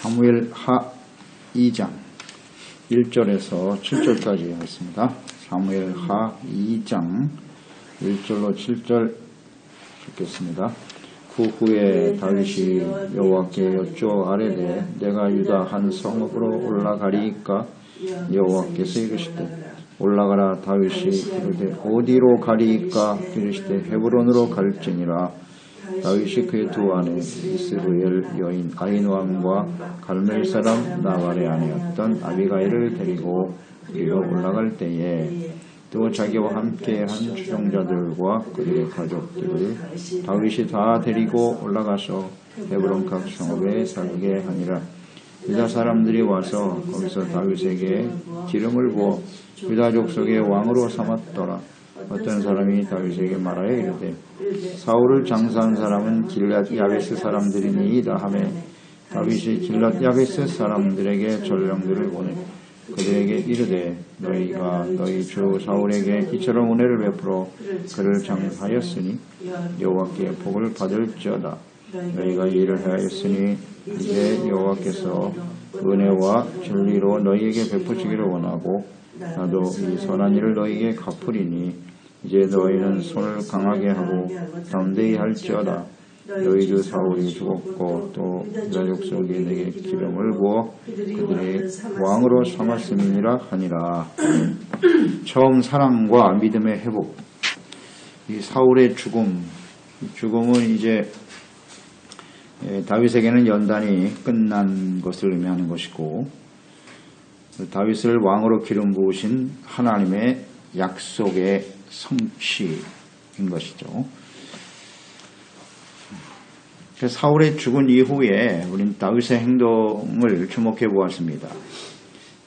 사무엘 하 2장 1절에서 7절까지 하겠습니다. 사무엘 하 2장 1절로 7절 읽겠습니다. 그 후에 다윗이 여호와께 여쭈어 아뢰되 내가 유다 한 성읍으로 올라가리이까? 여호와께서 이르시되 올라가라. 다윗이 이르되 어디로 가리이까? 이르시되 헤브론으로 갈지니라. 다윗이 그의 두 아내 이스라엘 여인 아히노암과 갈멜 사람 나발의 아내였던 아비가일을 데리고 그리로 올라갈 때에 또 자기와 함께한 추종자들과 그들의 가족들을 다윗이 다 데리고 올라가서 헤브론 각 성읍에 살게 하니라. 유다 사람들이 와서 거기서 다윗에게 기름을 부어 유다 족속의 왕으로 삼았더라. 어떤 사람이 다윗에게 말하여 이르되 사울을 장사한 사람은 길랏 야베스 사람들이니이다 하매 다윗이 길랏 야베스 사람들에게 전령들을 보내 그들에게 이르되 너희가 너희 주 사울에게 이처럼 은혜를 베풀어 그를 장사하였으니 여호와께 복을 받을지어다. 너희가 이 일을 하였으니 이제 여호와께서 은혜와 진리로 너희에게 베푸시기를 원하고 나도 이 선한 일을 너희에게 갚으리니 이제 너희는 손을 강하게 하고 담대히 할지어다. 너희 주 사울이 죽었고 또 유다 족속이 내게 기름을 부어 그들의 왕으로 삼았음이니라 하니라. 처음 사랑과 믿음의 회복. 이 사울의 죽음은 이제 다윗에게는 연단이 끝난 것을 의미하는 것이고 다윗을 왕으로 기름 부으신 하나님의 약속의 성취인 것이죠. 사울의 죽은 이후에 우리는 다윗의 행동을 주목해 보았습니다.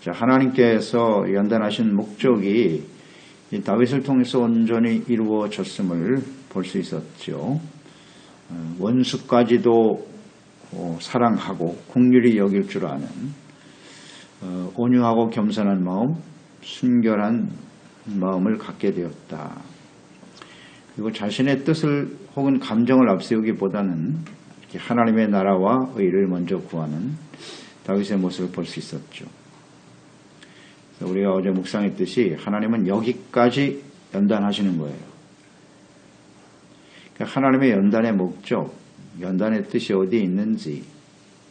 하나님께서 연단하신 목적이 다윗을 통해서 온전히 이루어졌음을 볼 수 있었죠. 원수까지도 사랑하고 긍휼히 여길 줄 아는 온유하고 겸손한 마음, 순결한 마음을 갖게 되었다. 그리고 자신의 뜻을 혹은 감정을 앞세우기보다는 하나님의 나라와 의를 먼저 구하는 다윗의 모습을 볼 수 있었죠. 그래서 우리가 어제 묵상했듯이 하나님은 여기까지 연단하시는 거예요. 그러니까 하나님의 연단의 목적, 연단의 뜻이 어디에 있는지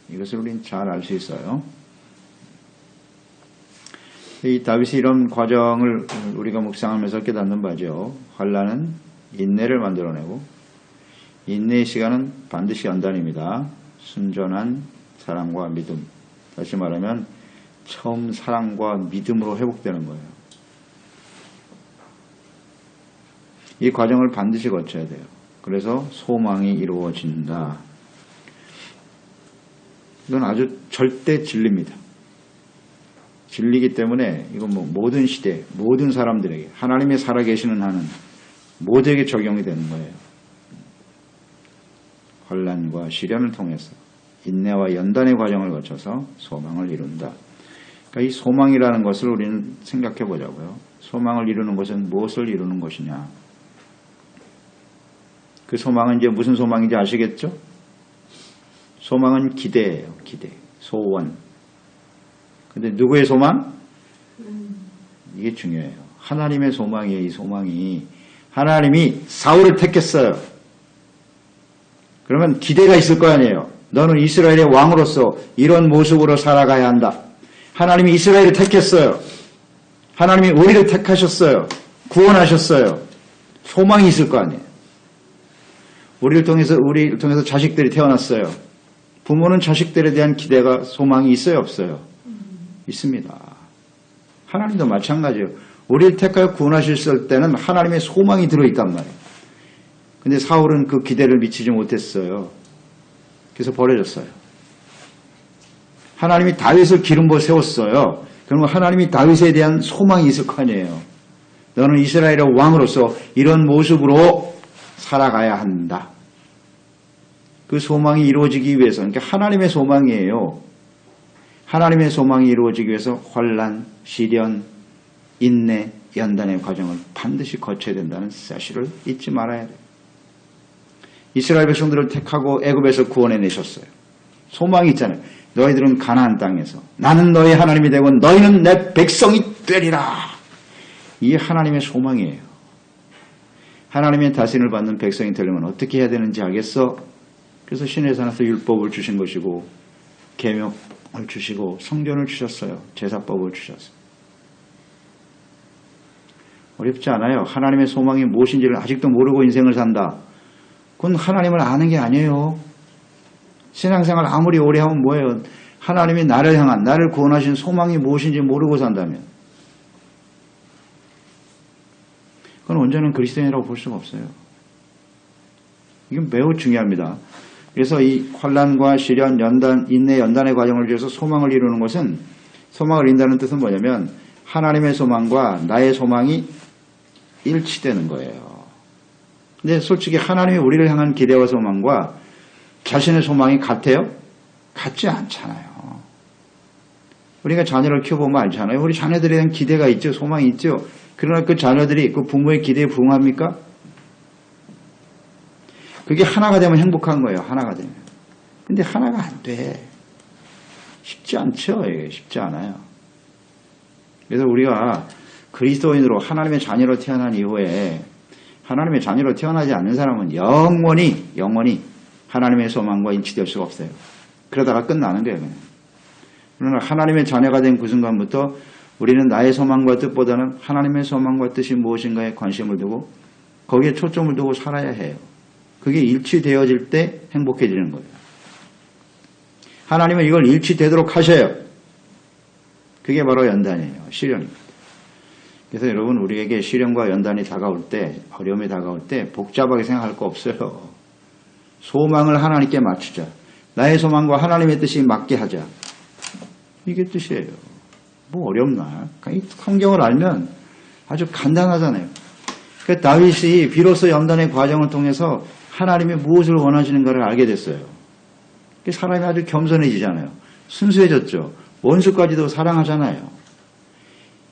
이것을 우리는 잘 알 수 있어요. 이 다윗이 이런 과정을 우리가 묵상하면서 깨닫는 바죠. 환난은 인내를 만들어내고 인내의 시간은 반드시 연단입니다. 순전한 사랑과 믿음. 다시 말하면 처음 사랑과 믿음으로 회복되는 거예요. 이 과정을 반드시 거쳐야 돼요. 그래서 소망이 이루어진다. 이건 아주 절대 진리입니다. 진리이기 때문에 이건 모든 시대, 모든 사람들에게 하나님의 살아계시는 한은 모두에게 적용이 되는 거예요. 환난과 시련을 통해서 인내와 연단의 과정을 거쳐서 소망을 이룬다. 그러니까 이 소망이라는 것을 우리는 생각해 보자고요. 소망을 이루는 것은 무엇을 이루는 것이냐. 그 소망은 이제 무슨 소망인지 아시겠죠? 소망은 기대예요. 기대, 소원. 근데 누구의 소망? 이게 중요해요. 하나님의 소망이에요. 이 소망이. 하나님이 사울을 택했어요. 그러면 기대가 있을 거 아니에요. 너는 이스라엘의 왕으로서 이런 모습으로 살아가야 한다. 하나님이 이스라엘을 택했어요. 하나님이 우리를 택하셨어요. 구원하셨어요. 소망이 있을 거 아니에요. 우리를 통해서 자식들이 태어났어요. 부모는 자식들에 대한 기대가, 소망이 있어요, 없어요? 있습니다. 하나님도 마찬가지예요. 우리를 택하여 구원하셨을 때는 하나님의 소망이 들어있단 말이에요. 근데 사울은 그 기대를 미치지 못했어요. 그래서 버려졌어요. 하나님이 다윗을 기름 부어 세웠어요. 그러면 하나님이 다윗에 대한 소망이 있을 거 아니에요. 너는 이스라엘의 왕으로서 이런 모습으로 살아가야 한다. 그 소망이 이루어지기 위해서, 그러니까 하나님의 소망이에요. 하나님의 소망이 이루어지기 위해서 환난, 시련, 인내, 연단의 과정을 반드시 거쳐야 된다는 사실을 잊지 말아야 돼요. 이스라엘 백성들을 택하고 애굽에서 구원해내셨어요. 소망이 있잖아요. 너희들은 가나안 땅에서 나는 너희 하나님이 되고 너희는 내 백성이 되리라. 이게 하나님의 소망이에요. 하나님의 다스림을 받는 백성이 되려면 어떻게 해야 되는지 알겠어? 그래서 신의 산에서 율법을 주신 것이고 계명을 주시고 성전을 주셨어요. 제사법을 주셨어요. 어렵지 않아요. 하나님의 소망이 무엇인지를 아직도 모르고 인생을 산다. 그건 하나님을 아는 게 아니에요. 신앙생활 아무리 오래 하면 뭐예요? 하나님이 나를 향한, 나를 구원하신 소망이 무엇인지 모르고 산다면 그건 온전한 그리스도인이라고 볼 수가 없어요. 이건 매우 중요합니다. 그래서 이 환난과 시련, 연단, 인내, 연단의 과정을 위해서 소망을 이루는 것은, 소망을 이룬다는 뜻은 뭐냐면 하나님의 소망과 나의 소망이 일치되는 거예요. 근데 솔직히 하나님이 우리를 향한 기대와 소망과 자신의 소망이 같아요? 같지 않잖아요. 우리가 자녀를 키워보면 알잖아요. 우리 자녀들에 대한 기대가 있죠. 소망이 있죠. 그러나 그 자녀들이 그 부모의 기대에 부응합니까? 그게 하나가 되면 행복한 거예요. 하나가 되면. 근데 하나가 안 돼. 쉽지 않죠. 이게 쉽지 않아요. 그래서 우리가 그리스도인으로 하나님의 자녀로 태어난 이후에 하나님의 자녀로 태어나지 않는 사람은 영원히 하나님의 소망과 일치될 수가 없어요. 그러다가 끝나는 거예요. 그냥. 그러나 하나님의 자녀가 된 그 순간부터 우리는 나의 소망과 뜻보다는 하나님의 소망과 뜻이 무엇인가에 관심을 두고 거기에 초점을 두고 살아야 해요. 그게 일치되어질 때 행복해지는 거예요. 하나님은 이걸 일치되도록 하셔요. 그게 바로 연단이에요. 시련입니다. 그래서 여러분, 우리에게 시련과 연단이 다가올 때, 어려움이 다가올 때 복잡하게 생각할 거 없어요. 소망을 하나님께 맞추자. 나의 소망과 하나님의 뜻이 맞게 하자. 이게 뜻이에요. 뭐 어렵나? 성경을 알면 아주 간단하잖아요. 그러니까 다윗이 비로소 연단의 과정을 통해서 하나님이 무엇을 원하시는가를 알게 됐어요. 사람이 아주 겸손해지잖아요. 순수해졌죠. 원수까지도 사랑하잖아요.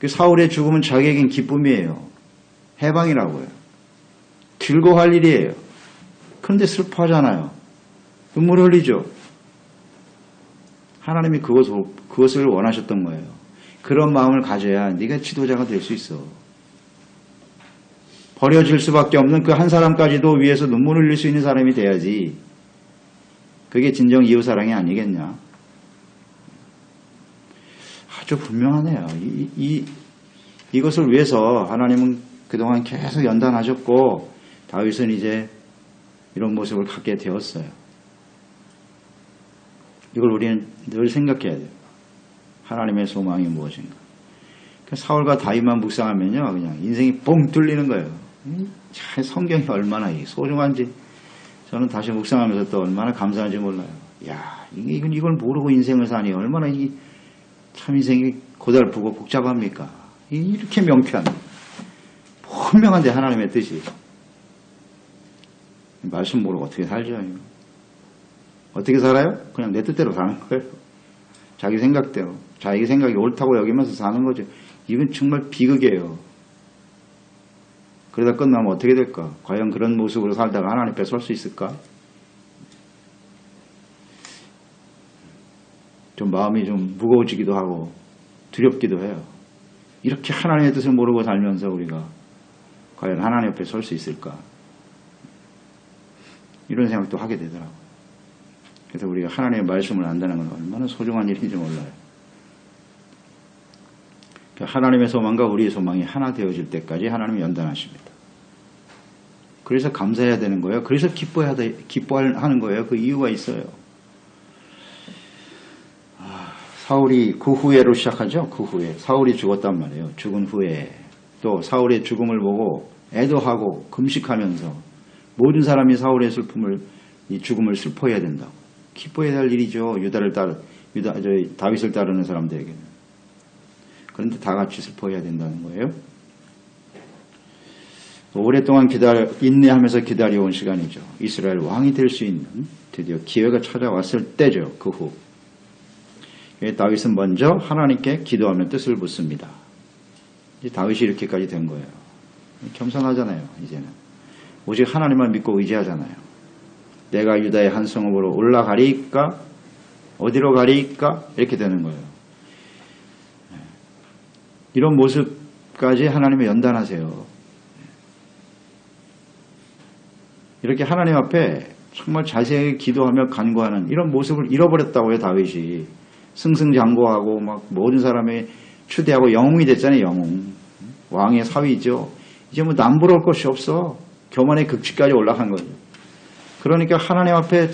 사울의 죽음은 자기에겐 기쁨이에요. 해방이라고요. 즐거워할 일이에요. 그런데 슬퍼하잖아요. 눈물을 흘리죠. 하나님이 그것을 원하셨던 거예요. 그런 마음을 가져야 네가 지도자가 될 수 있어. 버려질 수밖에 없는 그 한 사람까지도 위해서 눈물을 흘릴 수 있는 사람이 돼야지. 그게 진정 이웃사랑이 아니겠냐. 아주 분명하네요. 이것을 위해서 하나님은 그동안 계속 연단하셨고 다윗은 이제 이런 모습을 갖게 되었어요. 이걸 우리는 늘 생각해야 돼요. 하나님의 소망이 무엇인가. 사울과 다윗만 묵상하면요, 그냥 인생이 뻥 뚫리는 거예요. 성경이 얼마나 소중한지 저는 다시 묵상하면서 또 얼마나 감사한지 몰라요. 야, 이걸 모르고 인생을 사니 얼마나 참 인생이 고달프고 복잡합니까? 이렇게 명쾌한, 분명한데 하나님의 뜻이. 말씀 모르고 어떻게 살죠? 어떻게 살아요? 그냥 내 뜻대로 사는 거예요. 자기 생각대로. 자기 생각이 옳다고 여기면서 사는 거죠. 이건 정말 비극이에요. 그러다 끝나면 어떻게 될까? 과연 그런 모습으로 살다가 하나님 앞에 설 수 있을까? 좀 마음이 좀 무거워지기도 하고 두렵기도 해요. 이렇게 하나님의 뜻을 모르고 살면서 우리가 과연 하나님 앞에 설 수 있을까? 이런 생각도 하게 되더라고요. 그래서 우리가 하나님의 말씀을 안다는 건 얼마나 소중한 일인지 몰라요. 하나님의 소망과 우리의 소망이 하나 되어질 때까지 하나님이 연단하십니다. 그래서 감사해야 되는 거예요. 그래서 기뻐하는 거예요. 그 이유가 있어요. 사울이 그 후회로 시작하죠. 그 후회. 사울이 죽었단 말이에요. 죽은 후에 또 사울의 죽음을 보고 애도하고 금식하면서 모든 사람이 사울의 이 죽음을 슬퍼해야 된다고. 기뻐해야 할 일이죠. 다윗을 따르는 사람들에게는. 그런데 다 같이 슬퍼해야 된다는 거예요. 오랫동안 인내하면서 기다려온 시간이죠. 이스라엘 왕이 될 수 있는 드디어 기회가 찾아왔을 때죠. 그 후. 다윗은 먼저 하나님께 기도하며 뜻을 묻습니다. 이제 다윗이 이렇게까지 된 거예요. 겸손하잖아요. 이제는. 오직 하나님만 믿고 의지하잖아요. 내가 유다의 한 성읍으로 올라가리까 어디로 가리까? 이렇게 되는 거예요. 이런 모습까지 하나님을 연단하세요. 이렇게 하나님 앞에 정말 자세히 기도하며 간구하는 이런 모습을 잃어버렸다고요, 다윗이. 승승장구하고 막 모든 사람이 추대하고 영웅이 됐잖아요, 영웅. 왕의 사위죠. 이제 뭐 남부러울 것이 없어. 교만의 극치까지 올라간 거죠. 그러니까 하나님 앞에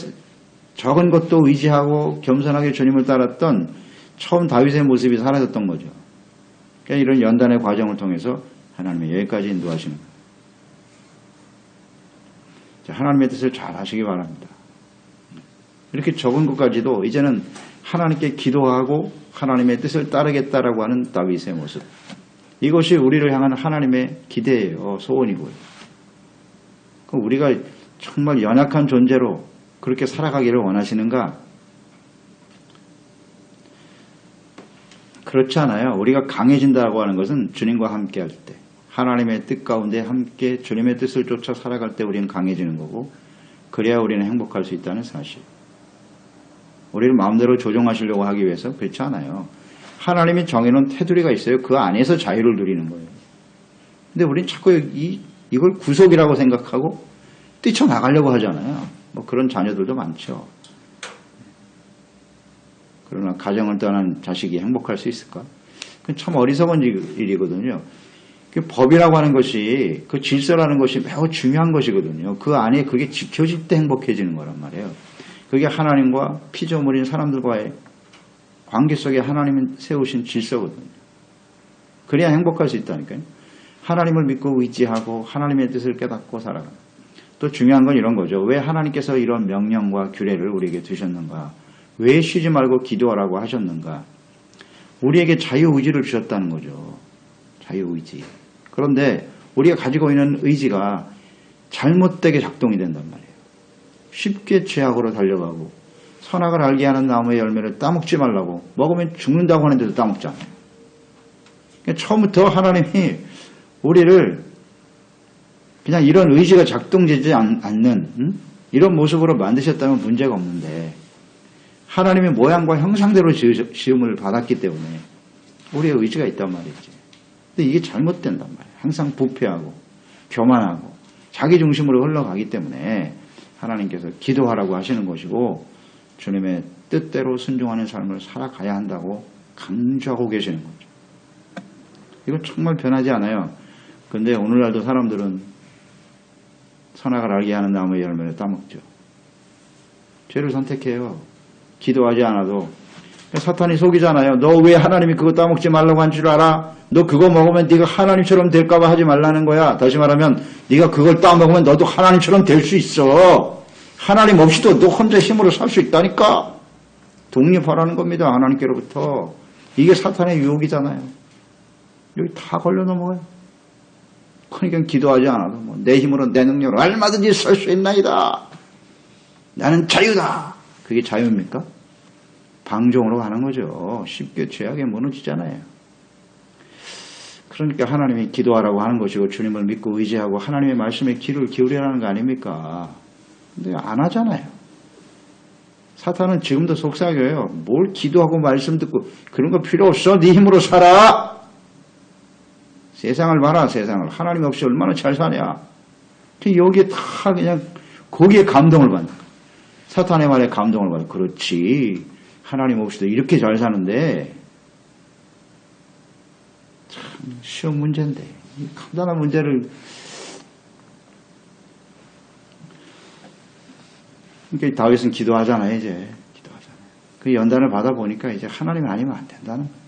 적은 것도 의지하고 겸손하게 주님을 따랐던 처음 다윗의 모습이 사라졌던 거죠. 그러니까 이런 연단의 과정을 통해서 하나님의 여기까지 인도하시는 거예요. 하나님의 뜻을 잘 하시기 바랍니다. 이렇게 적은 것까지도 이제는 하나님께 기도하고 하나님의 뜻을 따르겠다라고 하는 다윗의 모습. 이것이 우리를 향한 하나님의 기대예요. 소원이고요. 우리가 정말 연약한 존재로 그렇게 살아가기를 원하시는가? 그렇지 않아요. 우리가 강해진다고 하는 것은 주님과 함께 할 때, 하나님의 뜻 가운데 함께 주님의 뜻을 쫓아 살아갈 때 우리는 강해지는 거고, 그래야 우리는 행복할 수 있다는 사실. 우리를 마음대로 조종하시려고 하기 위해서 그렇지 않아요. 하나님이 정해놓은 테두리가 있어요. 그 안에서 자유를 누리는 거예요. 근데 우리는 자꾸 이걸 구속이라고 생각하고 뛰쳐나가려고 하잖아요. 뭐 그런 자녀들도 많죠. 그러나 가정을 떠난 자식이 행복할 수 있을까? 그건 참 어리석은 일이거든요. 그 법이라고 하는 것이, 그 질서라는 것이 매우 중요한 것이거든요. 그 안에 그게 지켜질 때 행복해지는 거란 말이에요. 그게 하나님과 피조물인 사람들과의 관계 속에 하나님이 세우신 질서거든요. 그래야 행복할 수 있다니까요. 하나님을 믿고 의지하고 하나님의 뜻을 깨닫고 살아가는. 또 중요한 건 이런 거죠. 왜 하나님께서 이런 명령과 규례를 우리에게 두셨는가? 왜 쉬지 말고 기도하라고 하셨는가? 우리에게 자유의지를 주셨다는 거죠. 자유의지. 그런데 우리가 가지고 있는 의지가 잘못되게 작동이 된단 말이에요. 쉽게 죄악으로 달려가고 선악을 알게 하는 나무의 열매를 따먹지 말라고, 먹으면 죽는다고 하는데도 따먹잖아요. 그러니까 처음부터 하나님이 우리를 그냥 이런 의지가 작동되지 않는 이런 모습으로 만드셨다면 문제가 없는데, 하나님의 모양과 형상대로 지음을 받았기 때문에 우리의 의지가 있단 말이지. 근데 이게 잘못된단 말이에요. 항상 부패하고 교만하고 자기 중심으로 흘러가기 때문에 하나님께서 기도하라고 하시는 것이고, 주님의 뜻대로 순종하는 삶을 살아가야 한다고 강조하고 계시는 거죠. 이건 정말 변하지 않아요. 그런데 오늘날도 사람들은 선악을 알게 하는 나무의 열매를 따먹죠. 죄를 선택해요. 기도하지 않아도. 사탄이 속이잖아요. 너 왜 하나님이 그거 따먹지 말라고 한 줄 알아? 너 그거 먹으면 네가 하나님처럼 될까 봐 하지 말라는 거야. 다시 말하면 네가 그걸 따먹으면 너도 하나님처럼 될 수 있어. 하나님 없이도 너 혼자 힘으로 살 수 있다니까. 독립하라는 겁니다. 하나님께로부터. 이게 사탄의 유혹이잖아요. 여기 다 걸려 넘어가요. 그러니까 기도하지 않아도 뭐 내 힘으로 내 능력으로 얼마든지 살 수 있나이다. 나는 자유다. 그게 자유입니까? 방종으로 가는 거죠. 쉽게 죄악에 무너지잖아요. 그러니까 하나님이 기도하라고 하는 것이고, 주님을 믿고 의지하고 하나님의 말씀에 귀를 기울이라는 거 아닙니까? 근데 안 하잖아요. 사탄은 지금도 속삭여요. 뭘 기도하고 말씀 듣고 그런 거 필요 없어. 네 힘으로 살아. 세상을 봐라. 세상을. 하나님 없이 얼마나 잘 사냐. 여기에 다 그냥 거기에 감동을 받는 거야. 사탄의 말에 감동을 받아. 그렇지. 하나님 없이도 이렇게 잘 사는데 참 쉬운 문제인데, 이 간단한 문제를. 그러니까 다윗은 기도하잖아요. 이제 기도하잖아요. 그 연단을 받아보니까 이제 하나님 아니면 안 된다는 거예요.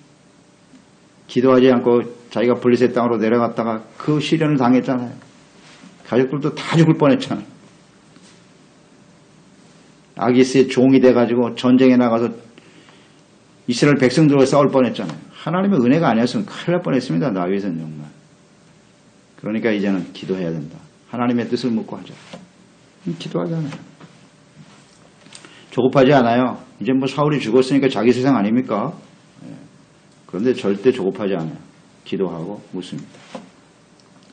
기도하지 않고 자기가 블레셋 땅으로 내려갔다가 그 시련을 당했잖아요. 가족들도 다 죽을 뻔했잖아요. 아기스의 종이 돼가지고 전쟁에 나가서 이스라엘 백성들과 싸울 뻔했잖아요. 하나님의 은혜가 아니었으면 큰일 날 뻔했습니다. 다윗은 정말. 그러니까 이제는 기도해야 된다. 하나님의 뜻을 묻고 하자. 기도하잖아요. 조급하지 않아요. 이제 뭐 사울이 죽었으니까 자기 세상 아닙니까? 그런데 절대 조급하지 않아요. 기도하고 묻습니다.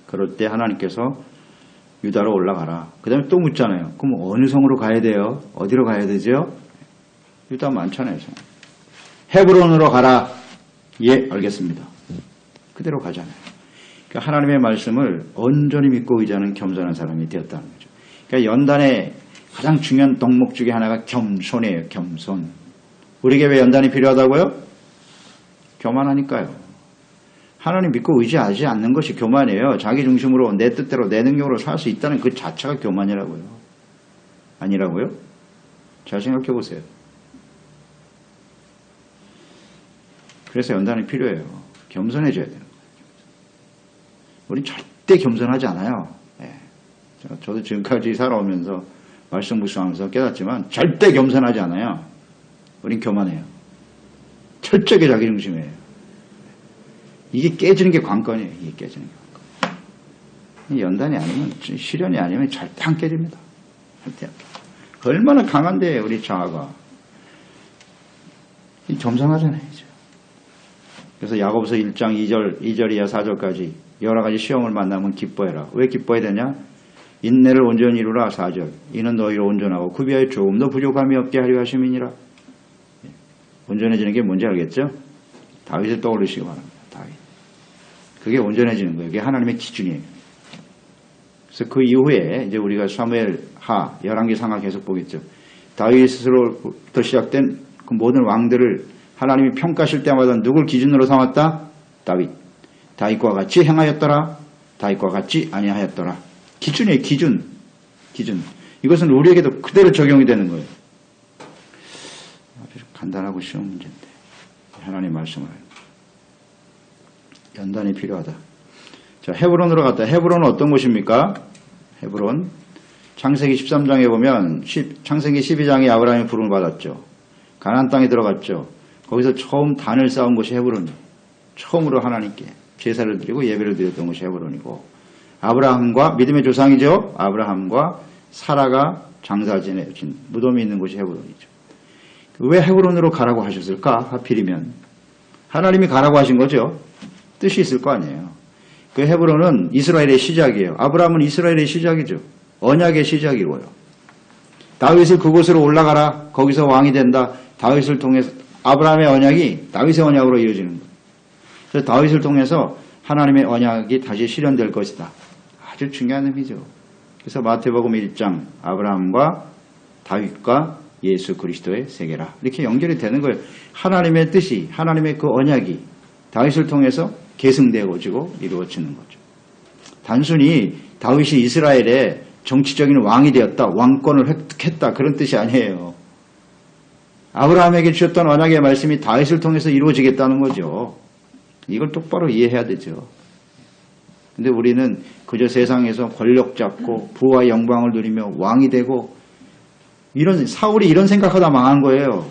그럴 때 하나님께서 유다로 올라가라. 그 다음에 또 묻잖아요. 그럼 어느 성으로 가야 돼요? 어디로 가야 되죠? 유다 많잖아요. 헤브론으로 가라. 예, 알겠습니다. 그대로 가잖아요. 그러니까 하나님의 말씀을 온전히 믿고 의지하는 겸손한 사람이 되었다는 거죠. 그러니까 연단의 가장 중요한 덕목 중에 하나가 겸손이에요. 겸손. 우리에게 왜 연단이 필요하다고요? 교만하니까요. 하나님 믿고 의지하지 않는 것이 교만이에요. 자기 중심으로 내 뜻대로 내 능력으로 살 수 있다는 그 자체가 교만이라고요. 아니라고요? 잘 생각해 보세요. 그래서 연단이 필요해요. 겸손해져야 돼요. 우린 절대 겸손하지 않아요. 네. 저도 지금까지 살아오면서 말씀 묵상하면서 깨닫지만 절대 겸손하지 않아요. 우린 교만해요. 철저하게 자기 중심이에요. 이게 깨지는 게 관건이에요. 이게 깨지는 게 관건. 연단이 아니면, 시련이 아니면 절대 안 깨집니다. 절대 안 깨집니다. 얼마나 강한데 우리 자아가. 겸손하잖아요. 이제. 그래서 야고보서 1장 2절 이하 4절까지 여러 가지 시험을 만나면 기뻐해라. 왜 기뻐해야 되냐? 인내를 온전히 이루라. 4절. 이는 너희를 온전하고 구비하여 조금 더 부족함이 없게 하려 하심이니라. 온전해지는 게 뭔지 알겠죠? 다윗을 떠올리시기 바랍니다. 다윗. 그게 온전해지는 거예요. 그게 하나님의 기준이에요. 그래서 그 이후에 이제 우리가 사무엘하, 열왕기 상하 계속 보겠죠. 다윗으로부터 시작된 그 모든 왕들을 하나님이 평가하실 때마다 누굴 기준으로 삼았다? 다윗. 다윗과 같이 행하였더라. 다윗과 같이 아니하였더라. 기준이에요. 기준. 이것은 우리에게도 그대로 적용이 되는 거예요. 아주 간단하고 쉬운 문제인데 하나님 말씀을 연단이 필요하다. 자, 헤브론으로 갔다. 헤브론은 어떤 곳입니까? 헤브론 창세기 13장에 보면 창세기 12장에 아브라함이 부름을 받았죠. 가나안 땅에 들어갔죠. 거기서 처음 단을 쌓은 곳이 헤브론이에요. 처음으로 하나님께 제사를 드리고 예배를 드렸던 곳이 헤브론이고, 아브라함과 믿음의 조상이죠. 아브라함과 사라가 장사 지내신 무덤이 있는 곳이 헤브론이죠. 왜 헤브론으로 가라고 하셨을까? 하필이면 하나님이 가라고 하신 거죠. 뜻이 있을 거 아니에요. 그 헤브론은 이스라엘의 시작이에요. 아브라함은 이스라엘의 시작이죠. 언약의 시작이고요. 다윗을 그곳으로 올라가라. 거기서 왕이 된다. 다윗을 통해서 아브라함의 언약이 다윗의 언약으로 이어지는 거예요. 그래서 다윗을 통해서 하나님의 언약이 다시 실현될 것이다. 아주 중요한 의미죠. 그래서 마태복음 1장 아브라함과 다윗과 예수 그리스도의 세계라. 이렇게 연결이 되는 거예요. 하나님의 뜻이, 하나님의 그 언약이 다윗을 통해서 계승되어지고 이루어지는 거죠. 단순히 다윗이 이스라엘의 정치적인 왕이 되었다, 왕권을 획득했다, 그런 뜻이 아니에요. 아브라함에게 주셨던 언약의 말씀이 다윗을 통해서 이루어지겠다는 거죠. 이걸 똑바로 이해해야 되죠. 근데 우리는 그저 세상에서 권력 잡고 부와 영광을 누리며 왕이 되고, 사울이 이런 생각하다 망한 거예요.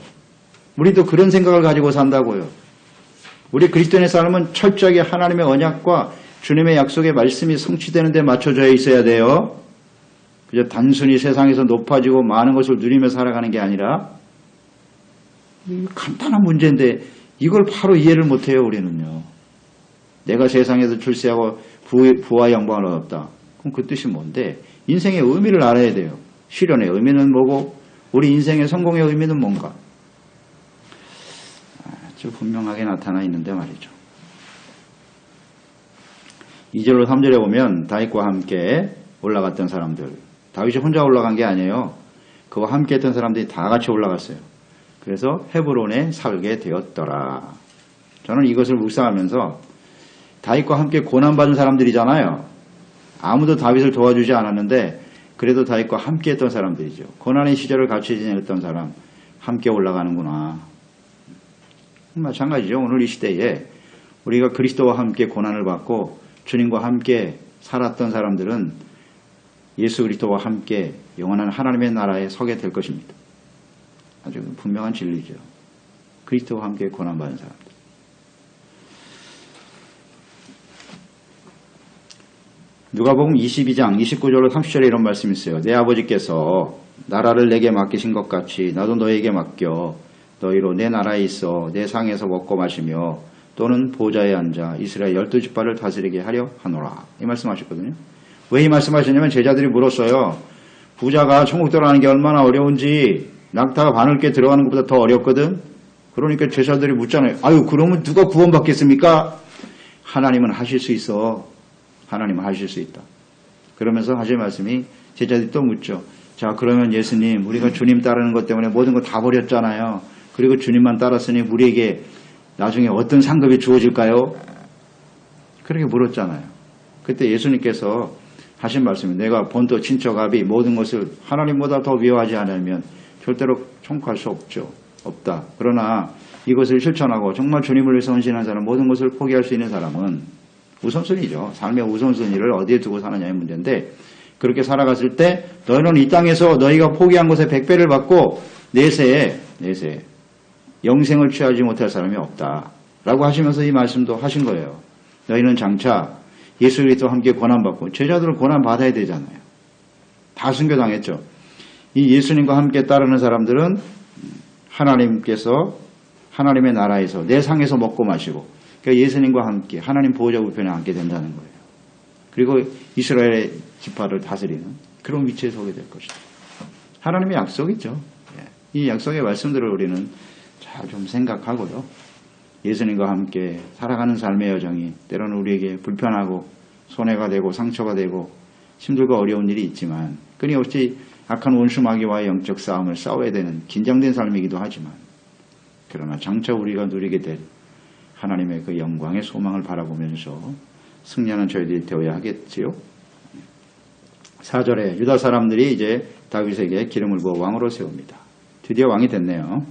우리도 그런 생각을 가지고 산다고요. 우리 그리스도인의 삶은 철저하게 하나님의 언약과 주님의 약속의 말씀이 성취되는 데 맞춰져 있어야 돼요. 그저 단순히 세상에서 높아지고 많은 것을 누리며 살아가는 게 아니라, 간단한 문제인데 이걸 바로 이해를 못해요. 우리는요. 내가 세상에서 출세하고 부와 영광을 얻었다. 그럼 그 뜻이 뭔데? 인생의 의미를 알아야 돼요. 시련의 의미는 뭐고 우리 인생의 성공의 의미는 뭔가? 아주 분명하게 나타나 있는데 말이죠. 2절로 3절에 보면 다윗과 함께 올라갔던 사람들, 다윗이 혼자 올라간 게 아니에요. 그와 함께 했던 사람들이 다 같이 올라갔어요. 그래서 헤브론에 살게 되었더라. 저는 이것을 묵상하면서 다윗과 함께 고난받은 사람들이잖아요. 아무도 다윗을 도와주지 않았는데 그래도 다윗과 함께 했던 사람들이죠. 고난의 시절을 같이 지냈던 사람, 함께 올라가는구나. 마찬가지죠. 오늘 이 시대에 우리가 그리스도와 함께 고난을 받고 주님과 함께 살았던 사람들은 예수 그리스도와 함께 영원한 하나님의 나라에 서게 될 것입니다. 아주 분명한 진리죠. 그리스도와 함께 고난받은 사람들. 누가복음 22장 29절로 30절에 이런 말씀이 있어요. 내 아버지께서 나라를 내게 맡기신 것 같이 나도 너에게 맡겨 너희로 내 나라에 있어 내 상에서 먹고 마시며 또는 보좌에 앉아 이스라엘 12지파를 다스리게 하려 하노라. 이 말씀하셨거든요. 왜 이 말씀하셨냐면 제자들이 물었어요. 부자가 천국 들어가는 게 얼마나 어려운지 낙타가 바늘게 들어가는 것보다 더 어렵거든. 그러니까 제자들이 묻잖아요. 아유, 그러면 누가 구원받겠습니까? 하나님은 하실 수 있어. 하나님은 하실 수 있다. 그러면서 하실 말씀이 제자들이 또 묻죠. 자, 그러면 예수님, 우리가 주님 따르는 것 때문에 모든 거 다 버렸잖아요. 그리고 주님만 따랐으니 우리에게 나중에 어떤 상급이 주어질까요? 그렇게 물었잖아요. 그때 예수님께서 하신 말씀이 내가 본토 친척 아비 모든 것을 하나님보다 더 위하지 않으면 절대로 총구할 수 없다. 그러나 이것을 실천하고 정말 주님을 위해서 헌신한 사람, 모든 것을 포기할 수 있는 사람은 우선순위죠. 삶의 우선순위를 어디에 두고 사느냐의 문제인데, 그렇게 살아갔을 때 너희는 이 땅에서 너희가 포기한 것에 100배를 받고 내세에 영생을 취하지 못할 사람이 없다 라고 하시면서 이 말씀도 하신 거예요. 너희는 장차 예수 그리스도와 함께 고난받고, 제자들은 고난받아야 되잖아요. 다 순교당했죠. 이 예수님과 함께 따르는 사람들은 하나님께서 하나님의 나라에서 내 상에서 먹고 마시고, 그러니까 예수님과 함께 하나님 보호자 우편에 앉게 된다는 거예요. 그리고 이스라엘의 지파를 다스리는 그런 위치에 서게 될 것이다. 하나님의 약속이죠. 이 약속의 말씀들을 우리는 잘 좀 생각하고요. 예수님과 함께 살아가는 삶의 여정이 때로는 우리에게 불편하고 손해가 되고 상처가 되고 힘들고 어려운 일이 있지만, 끊임없이 악한 원수 마귀와의 영적 싸움을 싸워야 되는 긴장된 삶이기도 하지만, 그러나 장차 우리가 누리게 될 하나님의 그 영광의 소망을 바라보면서 승리하는 저희들이 되어야 하겠지요. 4절에 유다 사람들이 이제 다윗에게 기름을 부어 왕으로 세웁니다. 드디어 왕이 됐네요.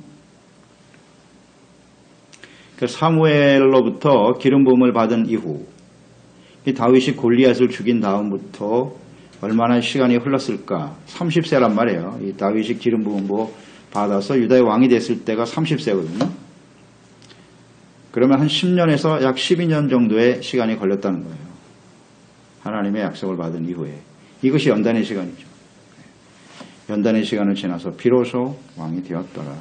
그 사무엘로부터 기름 부음을 받은 이후 이 다윗이 골리앗을 죽인 다음부터 얼마나 시간이 흘렀을까? 30세란 말이에요. 이 다윗이 기름 부음 받아서 유다의 왕이 됐을 때가 30세거든요. 그러면 한 10년에서 약 12년 정도의 시간이 걸렸다는 거예요. 하나님의 약속을 받은 이후에. 이것이 연단의 시간이죠. 연단의 시간을 지나서 비로소 왕이 되었더라.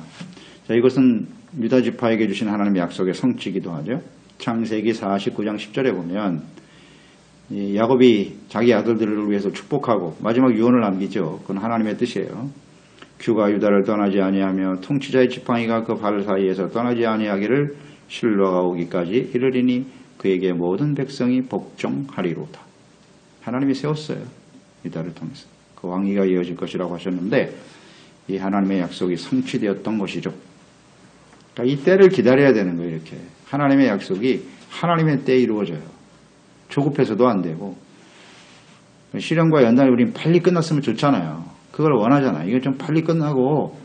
자, 이것은 유다 지파에게 주신 하나님의 약속의 성취이기도 하죠. 창세기 49장 10절에 보면 이 야곱이 자기 아들들을 위해서 축복하고 마지막 유언을 남기죠. 그건 하나님의 뜻이에요. 규가 유다를 떠나지 아니하며 통치자의 지팡이가 그 발 사이에서 떠나지 아니하기를 실로가 오기까지 이르리니 그에게 모든 백성이 복종하리로다. 하나님이 세웠어요. 유다를 통해서. 그 왕위가 이어질 것이라고 하셨는데 이 하나님의 약속이 성취되었던 것이죠. 그러니까 이 때를 기다려야 되는 거예요. 이렇게 하나님의 약속이 하나님의 때에 이루어져요. 조급해서도 안 되고, 시련과 연단이 우린 빨리 끝났으면 좋잖아요. 그걸 원하잖아요. 이거 좀 빨리 끝나고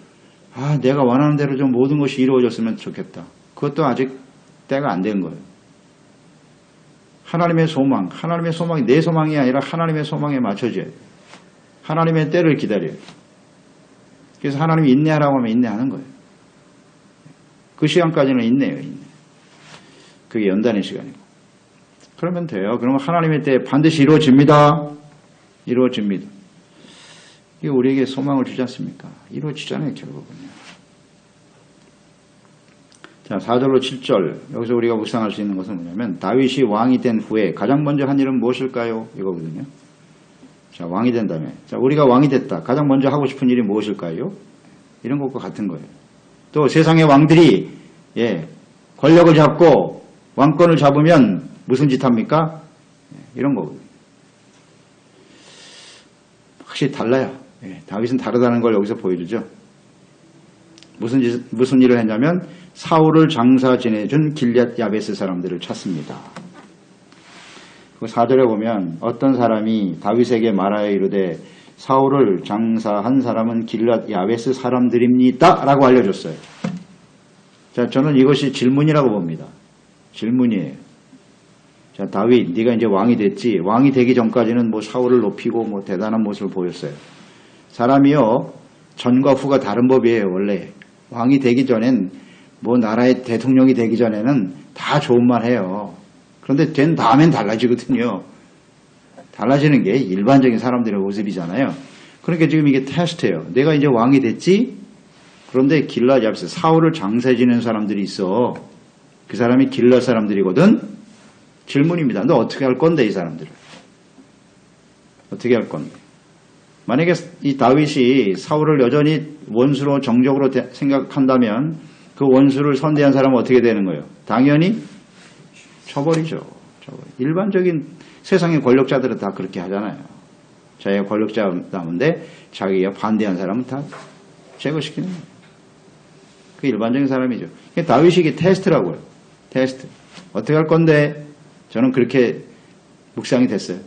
내가 원하는 대로 좀 모든 것이 이루어졌으면 좋겠다. 그것도 아직 때가 안 된 거예요. 하나님의 소망이 내 소망이 아니라 하나님의 소망에 맞춰져야 돼요. 하나님의 때를 기다려요. 그래서 하나님이 인내하라고 하면 인내하는 거예요. 그 시간까지는 인내예요. 그게 연단의 시간이고. 그러면 돼요. 그러면 하나님의 때에 반드시 이루어집니다. 이루어집니다. 이게 우리에게 소망을 주지 않습니까? 이루어지잖아요, 결국은요. 자, 4절로 7절. 여기서 우리가 묵상할 수 있는 것은 뭐냐면, 다윗이 왕이 된 후에 가장 먼저 한 일은 무엇일까요? 이거거든요. 자, 왕이 된 다음에. 자, 우리가 왕이 됐다. 가장 먼저 하고 싶은 일이 무엇일까요? 이런 것과 같은 거예요. 또 세상의 왕들이, 권력을 잡고 왕권을 잡으면 무슨 짓 합니까? 이런 거거든요. 확실히 달라요. 다윗은 다르다는 걸 여기서 보여주죠. 무슨 일을 했냐면 사울을 장사 지내준 길앗 야베스 사람들을 찾습니다. 그 4절에 보면 어떤 사람이 다윗에게 말하여 이르되 사울을 장사한 사람은 길앗 야베스 사람들입니다 라고 알려줬어요. 자, 저는 이것이 질문이라고 봅니다. 질문이에요. 자, 다윗, 네가 이제 왕이 됐지. 왕이 되기 전까지는 사울을 높이고 대단한 모습을 보였어요. 사람이요, 전과 후가 다른 법이에요. 원래 왕이 되기 전엔 나라의 대통령이 되기 전에는 다 좋은 말 해요. 그런데 된 다음엔 달라지거든요. 달라지는 게 일반적인 사람들의 모습이잖아요. 그러니까 지금 이게 테스트예요. 내가 이제 왕이 됐지. 그런데 길앗 야베스 사울을 장사해 지는 사람들이 있어. 그 사람이 길앗 사람들이거든. 질문입니다. 너 어떻게 할 건데 이 사람들을? 어떻게 할 건데? 만약에 이 다윗이 사울을 여전히 원수로 정적으로 생각한다면 그 원수를 선대한 사람은 어떻게 되는 거예요? 당연히 쳐버리죠. 일반적인 세상의 권력자들은 다 그렇게 하잖아요. 자기가 권력자인데 자기가 반대한 사람은 다 제거시키는 거예요. 그 일반적인 사람이죠. 다윗이 이게 테스트라고요. 테스트. 어떻게 할 건데? 저는 그렇게 묵상이 됐어요.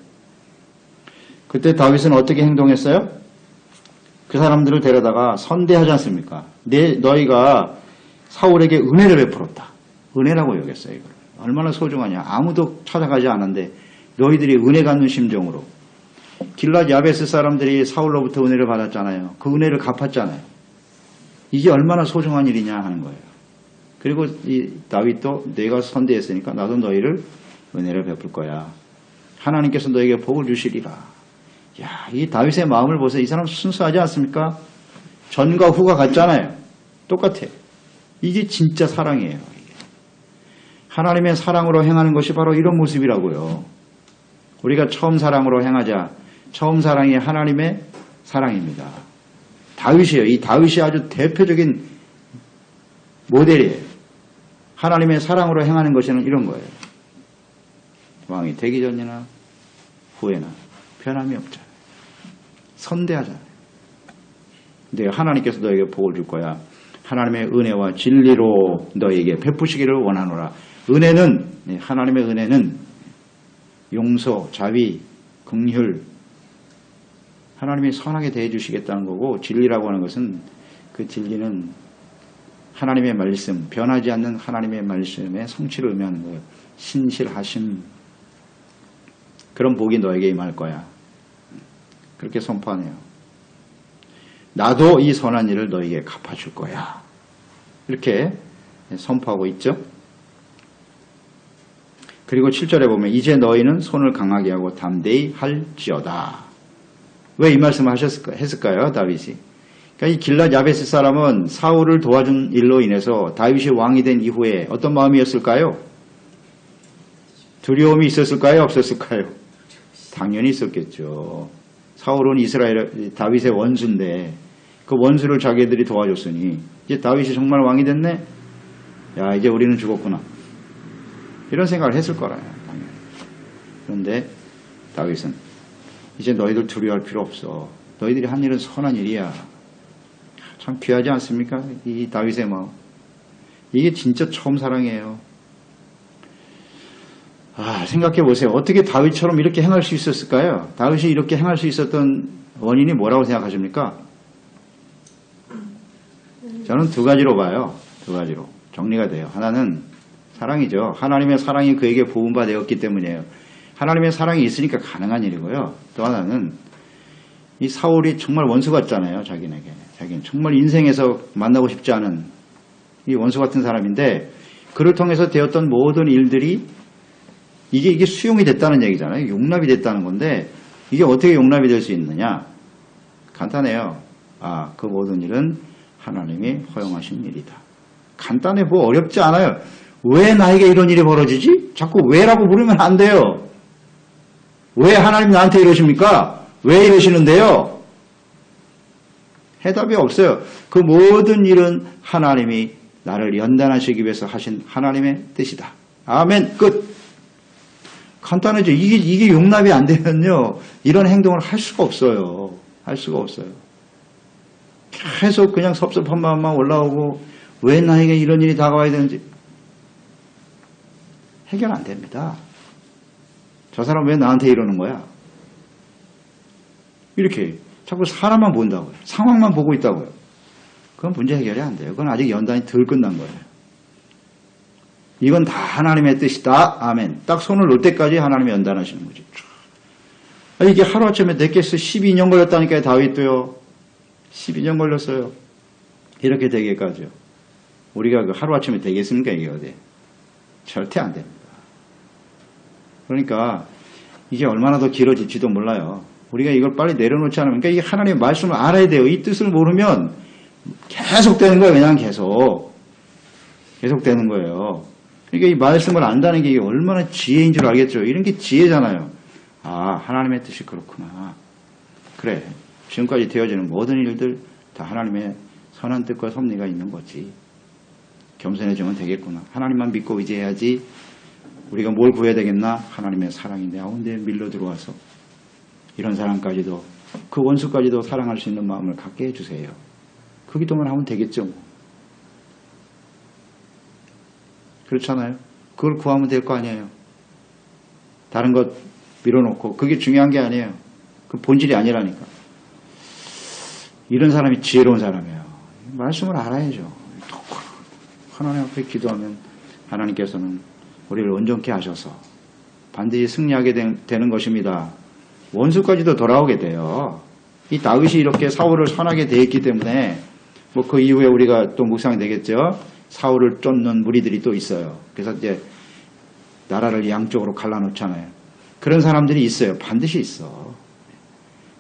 그때 다윗은 어떻게 행동했어요? 그 사람들을 데려다가 선대하지 않습니까? 너희가 사울에게 은혜를 베풀었다. 은혜라고 여겼어요. 이걸. 얼마나 소중하냐. 아무도 찾아가지 않았는데 너희들이 은혜 갖는 심정으로. 길랏 야베스 사람들이 사울로부터 은혜를 받았잖아요. 그 은혜를 갚았잖아요. 이게 얼마나 소중한 일이냐 하는 거예요. 그리고 이 다윗도 내가 선대했으니까 나도 너희를 은혜를 베풀 거야. 하나님께서 너에게 복을 주시리라. 야, 이 다윗의 마음을 보세요. 이 사람 순수하지 않습니까? 전과 후가 같잖아요. 똑같아. 이게 진짜 사랑이에요. 하나님의 사랑으로 행하는 것이 바로 이런 모습이라고요. 우리가 처음 사랑으로 행하자. 처음 사랑이 하나님의 사랑입니다. 다윗이에요. 이 다윗이 아주 대표적인 모델이에요. 하나님의 사랑으로 행하는 것은 이런 거예요. 왕이 되기 전이나 후에나 변함이 없잖아요. 선대하잖아요. 근데 하나님께서 너에게 복을 줄 거야. 하나님의 은혜와 진리로 너에게 베푸시기를 원하노라. 은혜는, 하나님의 은혜는 용서, 자비, 긍휼, 하나님이 선하게 대해 주시겠다는 거고, 진리라고 하는 것은 그 진리는 하나님의 말씀, 변하지 않는 하나님의 말씀의 성취를 의미하는 거예요. 신실하심, 그런 복이 너에게 임할 거야. 그렇게 선포하네요. 나도 이 선한 일을 너에게 갚아줄 거야. 이렇게 선포하고 있죠. 그리고 7절에 보면 이제 너희는 손을 강하게 하고 담대히 할지어다. 왜 이 말씀을 했을까요? 다윗이. 그러니까 이 길랏 야베스 사람은 사울을 도와준 일로 인해서 다윗이 왕이 된 이후에 어떤 마음이었을까요? 두려움이 있었을까요? 없었을까요? 당연히 있었겠죠. 사울은 다윗의 원수인데 그 원수를 자기들이 도와줬으니 이제 다윗이 정말 왕이 됐네? 야, 이제 우리는 죽었구나. 이런 생각을 했을 거라요. 당연히. 그런데 다윗은 이제 너희들 두려워할 필요 없어. 너희들이 한 일은 선한 일이야. 참 귀하지 않습니까? 이 다윗의 마음. 이게 진짜 처음 사랑이에요. 생각해 보세요. 어떻게 다윗처럼 이렇게 행할 수 있었을까요? 다윗이 이렇게 행할 수 있었던 원인이 뭐라고 생각하십니까? 저는 두 가지로 봐요. 두 가지로 정리가 돼요. 하나는 사랑이죠. 하나님의 사랑이 그에게 부음바 되었기 때문이에요. 하나님의 사랑이 있으니까 가능한 일이고요. 또 하나는 이 사울이 정말 원수 같잖아요. 자기는 정말 인생에서 만나고 싶지 않은 이 원수 같은 사람인데 그를 통해서 되었던 모든 일들이 이게 수용이 됐다는 얘기잖아요. 용납이 됐다는 건데 이게 어떻게 용납이 될 수 있느냐? 간단해요. 그 모든 일은 하나님이 허용하신 일이다. 간단해, 뭐 어렵지 않아요. 왜 나에게 이런 일이 벌어지지? 자꾸 왜라고 물으면 안 돼요. 왜 하나님 나한테 이러십니까? 왜 이러시는데요? 해답이 없어요. 그 모든 일은 하나님이 나를 연단하시기 위해서 하신 하나님의 뜻이다. 아멘. 끝. 간단하죠. 이게 용납이 안 되면요. 이런 행동을 할 수가 없어요. 할 수가 없어요. 계속 그냥 섭섭한 마음만 올라오고 왜 나에게 이런 일이 다가와야 되는지 해결 안 됩니다. 저 사람 왜 나한테 이러는 거야? 이렇게 자꾸 사람만 본다고요. 상황만 보고 있다고요. 그건 문제 해결이 안 돼요. 그건 아직 연단이 덜 끝난 거예요. 이건 다 하나님의 뜻이다. 아멘. 딱 손을 놓을 때까지 하나님이 연단하시는 거죠. 이게 하루아침에 넷게스 12년 걸렸다니까요. 다윗도요. 12년 걸렸어요. 이렇게 되기까지요. 우리가 그 하루아침에 되겠습니까? 이게 어디? 절대 안 됩니다. 그러니까 이게 얼마나 더 길어질지도 몰라요. 우리가 이걸 빨리 내려놓지 않으면, 그러니까 이게 하나님의 말씀을 알아야 돼요. 이 뜻을 모르면 계속 되는 거예요. 그냥 계속 되는 거예요. 그러니까 이 말씀을 안다는 게 얼마나 지혜인 줄 알겠죠. 이런 게 지혜잖아요. 하나님의 뜻이 그렇구나. 그래. 지금까지 되어지는 모든 일들 다 하나님의 선한 뜻과 섭리가 있는 거지. 겸손해지면 되겠구나. 하나님만 믿고 의지해야지. 우리가 뭘 구해야 되겠나? 하나님의 사랑이 내 가운데 밀려 들어와서 이런 사람까지도, 그 원수까지도 사랑할 수 있는 마음을 갖게 해주세요. 그 기도만 하면 되겠죠. 그렇잖아요. 그걸 구하면 될 거 아니에요. 다른 것 밀어놓고 그게 중요한 게 아니에요. 그 본질이 아니라니까. 이런 사람이 지혜로운 사람이에요. 말씀을 알아야죠. 하나님 앞에 기도하면 하나님께서는 우리를 온전케 하셔서 반드시 승리하게 되는 것입니다. 원수까지도 돌아오게 돼요. 이 다윗이 이렇게 사울을 선하게 되었기 때문에 뭐 그 이후에 우리가 또 묵상이 되겠죠. 사울을 쫓는 무리들이 또 있어요. 그래서 이제 나라를 양쪽으로 갈라놓잖아요. 그런 사람들이 있어요. 반드시 있어.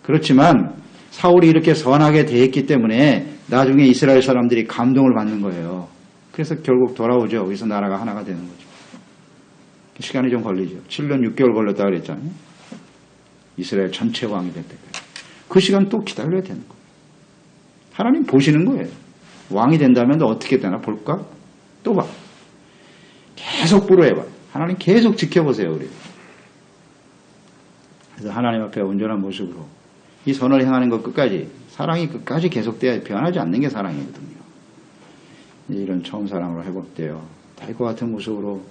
그렇지만 사울이 이렇게 선하게 되었기 때문에 나중에 이스라엘 사람들이 감동을 받는 거예요. 그래서 결국 돌아오죠. 여기서 나라가 하나가 되는 거죠. 시간이 좀 걸리죠. 7년 6개월 걸렸다고 그랬잖아요. 이스라엘 전체 왕이 될 때까지. 그 시간 또 기다려야 되는 거예요. 하나님 보시는 거예요. 왕이 된다면 너 어떻게 되나 볼까? 또 봐. 계속 불어해봐. 하나님 계속 지켜보세요. 우리. 그래서 하나님 앞에 온전한 모습으로 이 선을 행하는 것 끝까지, 사랑이 끝까지 계속돼야 변하지 않는 게 사랑이거든요. 이런 처음 사랑으로 회복되어 다윗과 같은 모습으로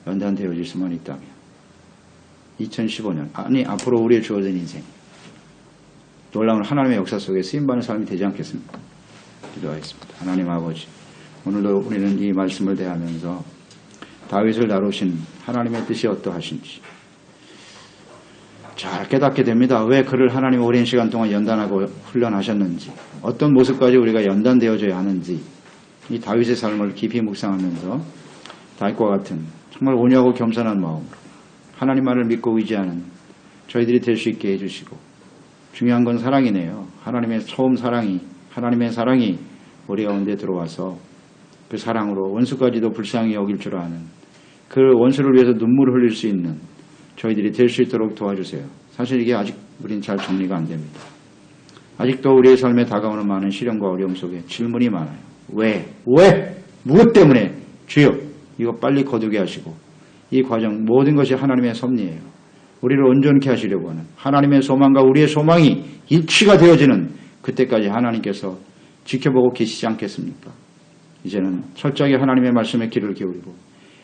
연단되어질 수만 있다면 2015년 아니 앞으로 우리의 주어진 인생 놀라운 하나님의 역사 속에 쓰임받는 삶이 되지 않겠습니까? 기도하겠습니다. 하나님 아버지, 오늘도 우리는 이 말씀을 대하면서 다윗을 다루신 하나님의 뜻이 어떠하신지 잘 깨닫게 됩니다. 왜 그를 하나님 오랜 시간 동안 연단하고 훈련하셨는지, 어떤 모습까지 우리가 연단되어져야 하는지, 이 다윗의 삶을 깊이 묵상하면서 다윗과 같은 정말 온유하고 겸손한 마음으로 하나님만을 믿고 의지하는 저희들이 될 수 있게 해주시고, 중요한 건 사랑이네요. 하나님의 처음 사랑이, 하나님의 사랑이 우리 가운데 들어와서 그 사랑으로 원수까지도 불쌍히 여길 줄 아는, 그 원수를 위해서 눈물을 흘릴 수 있는 저희들이 될 수 있도록 도와주세요. 사실 이게 아직 우린 잘 정리가 안 됩니다. 아직도 우리의 삶에 다가오는 많은 시련과 어려움 속에 질문이 많아요. 왜? 무엇 때문에? 주여, 이거 빨리 거두게 하시고, 이 과정 모든 것이 하나님의 섭리예요. 우리를 온전케 하시려고 하는 하나님의 소망과 우리의 소망이 일치가 되어지는 그때까지 하나님께서 지켜보고 계시지 않겠습니까? 이제는 철저하게 하나님의 말씀에 귀를 기울이고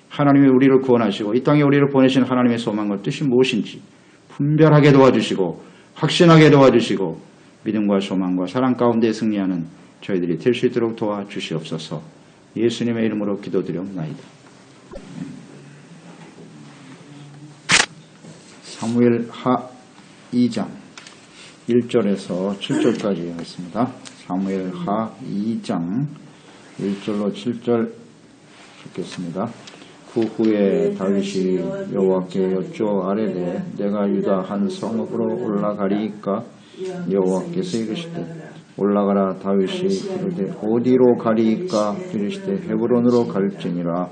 하나님이 우리를 구원하시고 이 땅에 우리를 보내신 하나님의 소망과 뜻이 무엇인지 분별하게 도와주시고 확신하게 도와주시고 믿음과 소망과 사랑 가운데 승리하는 저희들이 될 수 있도록 도와주시옵소서. 예수님의 이름으로 기도드려옵나이다. 사무엘 하 2장 1절에서 7절까지 하겠습니다. 사무엘 하 2장 1절로 7절 읽겠습니다. 그 후에 다윗이 여호와께 여쭈어 아뢰되 내가 유다 한 성읍으로 올라가리이까? 여호와께서 이르시되 올라가라. 다윗이 이르되 어디로 가리이까? 이르시되 헤브론으로 갈지니라.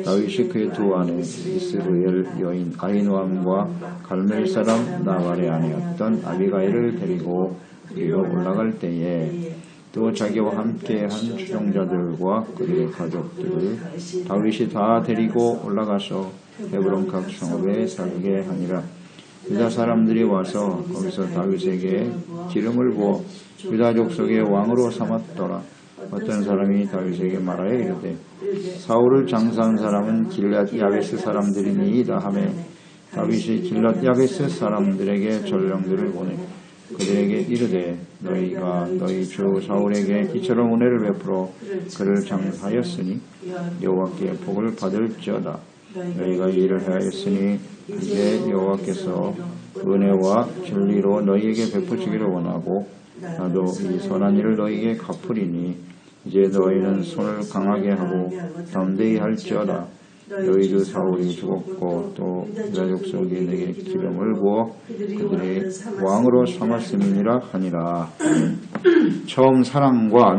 다윗이 그의 두 아내 이스라엘 여인 아히노암과 갈멜 사람 나발의 아내였던 아비가일을 데리고 그리로 올라갈 때에 또 자기와 함께한 추종자들과 그들의 가족들을 다윗이 다 데리고 올라가서 헤브론 각 성읍에 살게 하니라. 유다 사람들이 와서 거기서 다윗에게 기름을 부어 유다 족속의 왕으로 삼았더라. 어떤 사람이 다윗에게 말하여 이르되 사울을 장사한 사람은 길랏 야베스 사람들이니이다 하매 다윗이 길랏 야베스 사람들에게 전령들을 보내 그들에게 이르되 너희가 너희 주 사울에게 이처럼 은혜를 베풀어 그를 장사하였으니 여호와께 복을 받을지어다. 너희가 이 일을 하였으니 이제 여호와께서 은혜와 진리로 너희에게 베푸시기를 원하고 나도 이 선한 일을 너희에게 갚으리니 이제 너희는 손을 강하게 하고 담대히 할지어다. 너희도 사울이 죽었고 또 유다 족속이 내게 기름을 부어 그들의 왕으로 삼았음이니라 하니라. 처음 사랑과